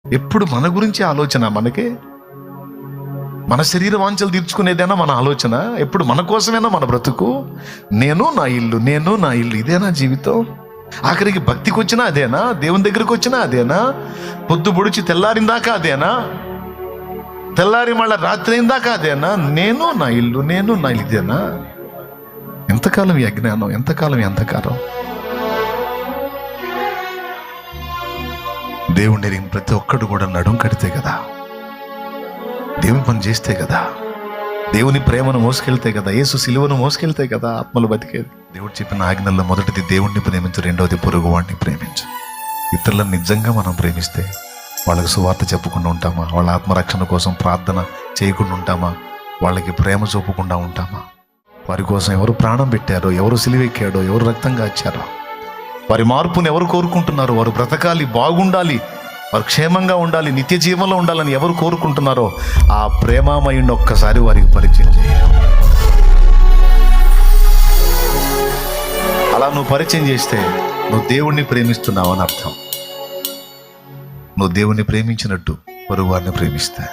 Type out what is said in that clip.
ఎప్పుడు మన గురించి ఆలోచన, మనకే మన శరీర వాంఛలు తీర్చుకునేదేనా మన ఆలోచన? ఎప్పుడు మన కోసమేనా మన బ్రతుకు? నేను నా ఇల్లు, నేను నా ఇల్లు, ఇదేనా జీవితం? ఆఖరికి భక్తికి వచ్చినా అదేనా? దేవుని దగ్గరికి వచ్చినా అదేనా? పొద్దు పొడిచి తెల్లారిందాకా అదేనా? తెల్లారి మళ్ళీ రాత్రి అయిందాకా అదేనా? నేను నా ఇల్లు, నేను నా ఇల్లు, ఇదేనా? ఎంతకాలం ఈ అజ్ఞానం, ఎంతకాలం ఈ అంధకారం? దేవుణ్ణి ఎరిగిన ప్రతి ఒక్కడు కూడా నడుం కడితే కదా, దేవుని పని చేస్తే కదా, దేవుని ప్రేమను మోసుకెళ్తే కదా, యేసు సిలువను మోసుకెళ్తే కదా ఆత్మలు బతికేది. దేవుడు చెప్పిన ఆజ్ఞల్లో మొదటిది దేవుణ్ణి ప్రేమించు, రెండవది పొరుగు వాడిని ప్రేమించు. ఇతరులను నిజంగా మనం ప్రేమిస్తే వాళ్ళకి సువార్త చెప్పకుండా ఉంటామా? వాళ్ళ ఆత్మరక్షణ కోసం ప్రార్థన చేయకుండా ఉంటామా? వాళ్ళకి ప్రేమ చూపకుండా ఉంటామా? వారి కోసం ఎవరు ప్రాణం పెట్టారో, ఎవరు సిలువెక్కాడో, ఎవరు రక్తం కాచారో, వారి మార్పుని ఎవరు కోరుకుంటున్నారో, వారు బ్రతకాలి, బాగుండాలి, వారు క్షేమంగా ఉండాలి, నిత్య జీవంలో ఉండాలని ఎవరు కోరుకుంటున్నారో ఆ ప్రేమామయుడిని ఒక్కసారి వారికి పరిచయం చేయాలి. అలా నువ్వు పరిచయం చేస్తే నువ్వు దేవుణ్ణి ప్రేమిస్తున్నావు అని అర్థం. నువ్వు దేవుణ్ణి ప్రేమించినట్టు పొరుగు వారిని ప్రేమిస్తే